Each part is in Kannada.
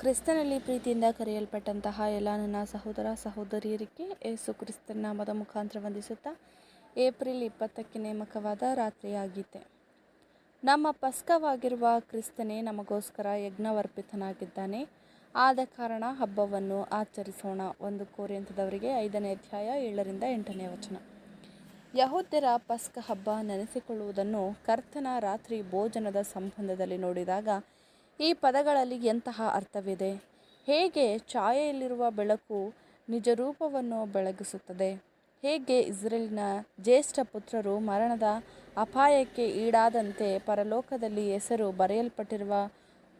ಕ್ರಿಸ್ತನಲ್ಲಿ ಪ್ರೀತಿಯಿಂದ ಕರೆಯಲ್ಪಟ್ಟಂತಹ ಎಲ್ಲ ನನ್ನ ಸಹೋದರ ಸಹೋದರಿಯರಿಗೆ ಯೇಸು ಕ್ರಿಸ್ತನ ನಾಮದ ಮುಖಾಂತರ ವಂದಿಸುತ್ತಾ ಏಪ್ರಿಲ್ 20ಕ್ಕೆ ನೇಮಕವಾದ ರಾತ್ರಿಯಾಗಿದೆ. ನಮ್ಮ ಪಸ್ಕವಾಗಿರುವ ಕ್ರಿಸ್ತನೇ ನಮಗೋಸ್ಕರ ಯಜ್ಞವರ್ಪಿತನಾಗಿದ್ದಾನೆ. ಆದ ಕಾರಣ ಹಬ್ಬವನ್ನು ಆಚರಿಸೋಣ. 1 ಕೊರಿಂಥದವರಿಗೆ 5ನೇ ಅಧ್ಯಾಯ 7-8ನೇ ವಚನ. ಯಹೂದ್ಯರ ಪಸ್ಕ ಹಬ್ಬ ನೆನೆಸಿಕೊಳ್ಳುವುದನ್ನು ಕರ್ತನ ರಾತ್ರಿ ಭೋಜನದ ಸಂಬಂಧದಲ್ಲಿ ನೋಡಿದಾಗ ಈ ಪದಗಳಲ್ಲಿ ಎಂತಹ ಅರ್ಥವಿದೆ? ಹೇಗೆ ಛಾಯೆಯಲ್ಲಿರುವ ಬೆಳಕು ನಿಜರೂಪವನ್ನು ಬೆಳಗಿಸುತ್ತದೆ? ಹೇಗೆ ಇಸ್ರೇಲಿನ ಜ್ಯೇಷ್ಠ ಪುತ್ರರು ಮರಣದ ಅಪಾಯಕ್ಕೆ ಈಡಾದಂತೆ ಪರಲೋಕದಲ್ಲಿ ಹೆಸರು ಬರೆಯಲ್ಪಟ್ಟಿರುವ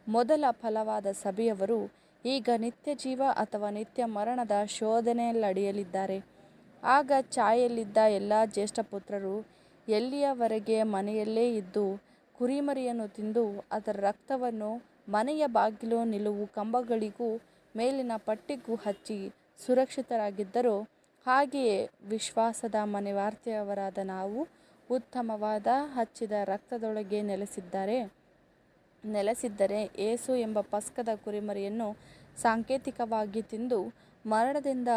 ಮೊದಲ ಫಲವಾದ ಸಭೆಯವರು ಈಗ ನಿತ್ಯ ಜೀವ ಅಥವಾ ನಿತ್ಯ ಮರಣದ ಶೋಧನೆಯಲ್ಲಡಿಯಲಿದ್ದಾರೆ. ಆಗ ಛಾಯೆಯಲ್ಲಿದ್ದ ಎಲ್ಲ ಜ್ಯೇಷ್ಠ ಪುತ್ರರು ಎಲ್ಲಿಯವರೆಗೆ ಮನೆಯಲ್ಲೇ ಇದ್ದು ಕುರಿಮರಿಯನ್ನು ತಿಂದು ಅದರ ರಕ್ತವನ್ನು ಮನೆಯ ಬಾಗಿಲು ನಿಲುವು ಕಂಬಗಳಿಗೂ ಮೇಲಿನ ಪಟ್ಟಿಗೂ ಹಚ್ಚಿ ಸುರಕ್ಷಿತರಾಗಿದ್ದರೋ ಹಾಗೆಯೇ ವಿಶ್ವಾಸದ ಮನೆವಾರ್ತೆಯವರಾದ ನಾವು ಉತ್ತಮವಾದ ಹಚ್ಚಿದ ರಕ್ತದೊಳಗೆ ನೆಲೆಸಿದ್ದರೆ ಯೇಸು ಎಂಬ ಪಸ್ಕದ ಕುರಿಮರಿಯನ್ನು ಸಾಂಕೇತಿಕವಾಗಿ ತಿಂದು ಮರಣದಿಂದ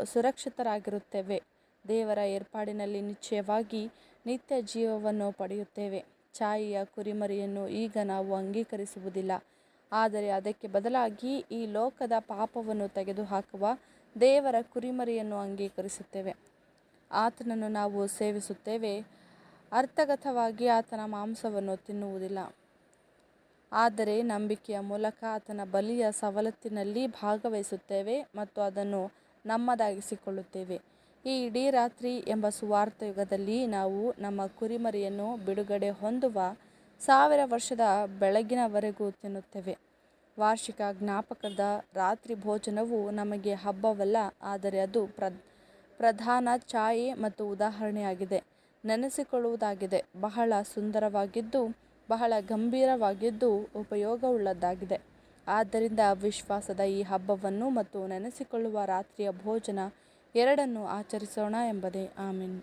ಸುರಕ್ಷಿತರಾಗಿರುತ್ತೇವೆ. ದೇವರ ಏರ್ಪಾಡಿನಲ್ಲಿ ನಿಶ್ಚಯವಾಗಿ ನಿತ್ಯ ಜೀವವನ್ನು ಪಡೆಯುತ್ತೇವೆ. ಛಾಯೆಯ ಕುರಿಮರಿಯನ್ನು ಈಗ ನಾವು ಅಂಗೀಕರಿಸುವುದಿಲ್ಲ, ಆದರೆ ಅದಕ್ಕೆ ಬದಲಾಗಿ ಈ ಲೋಕದ ಪಾಪವನ್ನು ತೆಗೆದುಹಾಕುವ ದೇವರ ಕುರಿಮರಿಯನ್ನು ಅಂಗೀಕರಿಸುತ್ತೇವೆ. ಆತನನ್ನು ನಾವು ಸೇವಿಸುತ್ತೇವೆ, ಅರ್ಥಗತವಾಗಿ ಆತನ ಮಾಂಸವನ್ನು ತಿನ್ನುವುದಿಲ್ಲ, ಆದರೆ ನಂಬಿಕೆಯ ಮೂಲಕ ಆತನ ಬಲಿಯ ಸವಲತ್ತಿನಲ್ಲಿ ಭಾಗವಹಿಸುತ್ತೇವೆ ಮತ್ತು ಅದನ್ನು ನಮ್ಮದಾಗಿಸಿಕೊಳ್ಳುತ್ತೇವೆ. ಈ ಇಡೀ ರಾತ್ರಿ ಎಂಬ ಸುವಾರ್ಥ ಯುಗದಲ್ಲಿ ನಾವು ನಮ್ಮ ಕುರಿಮರಿಯನ್ನು ಬಿಡುಗಡೆ ಹೊಂದುವ 1000 ವರ್ಷದ ಬೆಳಗಿನವರೆಗೂ ತಿನ್ನುತ್ತೇವೆ. ವಾರ್ಷಿಕ ಜ್ಞಾಪಕದ ರಾತ್ರಿ ಭೋಜನವು ನಮಗೆ ಹಬ್ಬವಲ್ಲ, ಆದರೆ ಅದು ಪ್ರಧಾನ ಛಾಯೆ ಮತ್ತು ಉದಾಹರಣೆಯಾಗಿದೆ, ನೆನೆಸಿಕೊಳ್ಳುವುದಾಗಿದೆ. ಬಹಳ ಸುಂದರವಾಗಿದ್ದು ಬಹಳ ಗಂಭೀರವಾಗಿದ್ದು ಉಪಯೋಗವುಳ್ಳದ್ದಾಗಿದೆ. ಆದ್ದರಿಂದ ವಿಶ್ವಾಸದ ಈ ಹಬ್ಬವನ್ನು ಮತ್ತು ನೆನೆಸಿಕೊಳ್ಳುವ ರಾತ್ರಿಯ ಭೋಜನ ಎರಡನ್ನೂ ಆಚರಿಸೋಣ ಎಂಬುದೇ ಆಮೆನ್.